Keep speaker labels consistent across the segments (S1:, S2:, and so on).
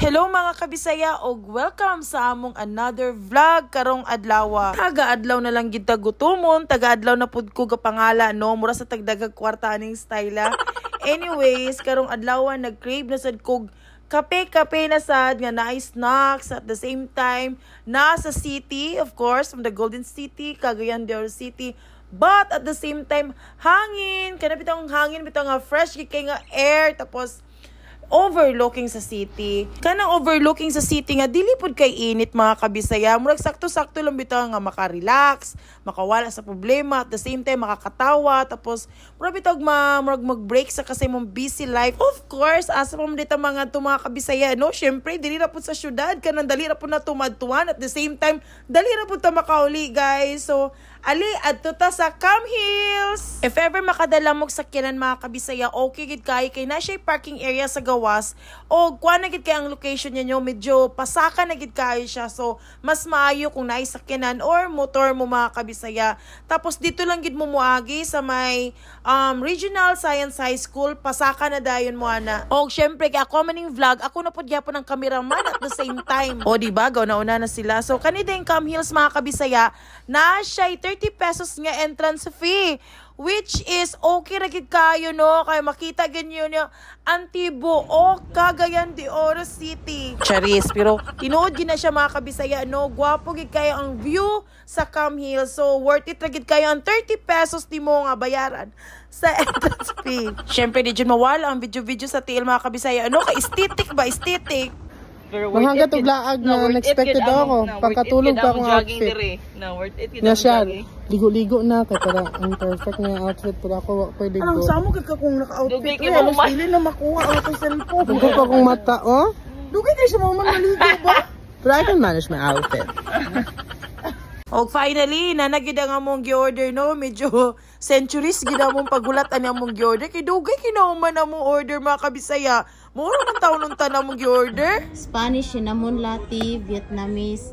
S1: Hello mga kabisaya og welcome sa among another vlog karong adlaw. Taga-adlaw na lang gid gutumon, taga-adlaw na pud ko gapangala no, mura sa tagdagag kwarta aning style. Anyways, karong adlaw nag-crave na sad kog kape na sad nga naay snacks at the same time na sa city, of course, from the Golden City, Cagayan de Oro City. But at the same time, hangin, kana bitong hangin bitaw nga fresh kay nga air, tapos overlooking sa city. Kanang overlooking sa city nga dili pud kay init mga kabisaya. Murag sakto-sakto lang bitaw nga maka-relax, makawala sa problema, at the same time makakatawa, tapos murag bitaw murag mag-break sa kasi mong busy life. Of course, asa pa man dito mga kabisaya, no? Syempre dili ra pud sa syudad kanang dali ra pud na tumadtuan, at the same time dali ra pud ta makauli, guys. So ali adto ta sa Cam Hills. If ever makadala mo sakyanan mga kabisaya, okay gid kay na siya parking area sa gawas, o kuha na gid kay ang location niya nyo, medyo pasaka na gid kayo siya. So mas maayo kung naay sakyanan or motor mo mga kabisaya. Tapos dito lang gid mo muagi sa may Regional Science High School, pasaka na dayon mo ana. Og syempre kay ako maning vlog, ako na pud gyapon ang cameraman at the same time. O di ba gauna na sila. So kani din Cam Hills mga kabisaya, na siya 30 pesos nga entrance fee, which is okay ra gid kayo no, kay makita ganyo niya Antibo o Cagayan de Oro City. Charis, pero tinuod gid na siya mga kabisaya no, gwapo gid kayo ang view sa Cam Hills. So worth it ra gid kayo ang 30 pesos nimo nga bayaran sa entrance fee. Syempre di jud mawala ang video sa TL mga kabisaya no, kay aesthetic ba, aesthetic.
S2: Mga gatuglaag na unexpected ako. Pagkatulog pa akong outfit. Na siya, ligo-ligo na. Kaya para ang perfect na outfit. Pero ako pwede ko.
S1: Anong samo ka kung naka-outfit? Alos dili na makuha ang aking cellphone.
S2: Dugo pa akong mata, oh.
S1: Dugay kayo sa mga maligo ba?
S2: But I can manage my outfit.
S1: Og finally, nanagid ang among gi-order no, medyo centuries gid among pagulat ani among gi-order. Kay dugay kinauman among order mga kabisaya. Mura man taon nung tanang mong gi-order?
S3: Spanish, cinnamon latte, Vietnamese.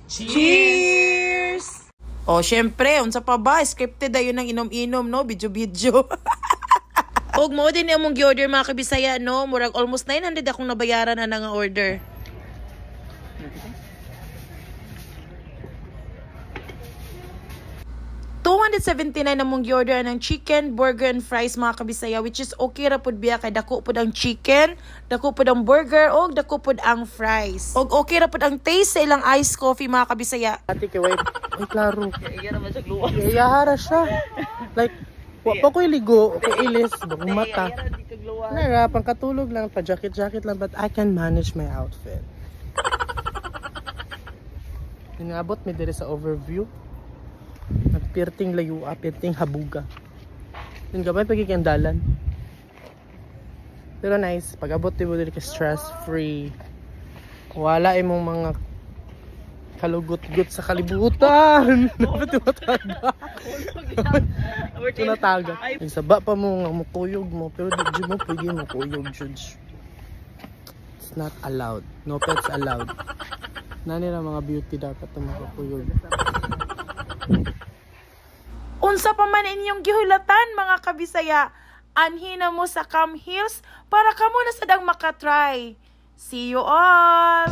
S1: Cheers! O, syempre, unsa pa ba? Scripted ayun ang inom-inom, no? Video-video. Og mo din yung mong gi-order mga kabisaya, no? Murag almost 900 akong nabayaran na nga order. $279 na mong gi-order ng chicken, burger, and fries mga kabisaya, which is okay ra pud biya kay dako pud ang chicken, dako pud ang burger, o dako pud ang fries. Og okay ra pud ang taste sa ilang iced coffee mga kabisaya.
S2: Ate kay wait, ay klaro. Iya naman sa gluwa. Iya siya. Like, wa pa ko'y ligo, kay ilis, bagong mata. Nara, pangkatulog lang, pa jacket lang, but I can manage my outfit. Inabot mi diri sa overview. Nagpirting layo, pirting habuga. Yung gabay pagkikandalan. Pero nice, pag-abot mo dito ka stress-free. Wala imong mga kalugot-gut sa kalibutan. Dapat tumataga. Tumataga. Nagsaba pa mo nga mukuyog mo, pero di mo pwede mukuyog, judge. It's not allowed. No pets allowed. Nani na mga beauty dapat tumakuyog.
S1: Unsa pa man inyong gihulatan mga kabisaya, anhina mo sa Cam Hills para kamo na sadang makatry. See you all!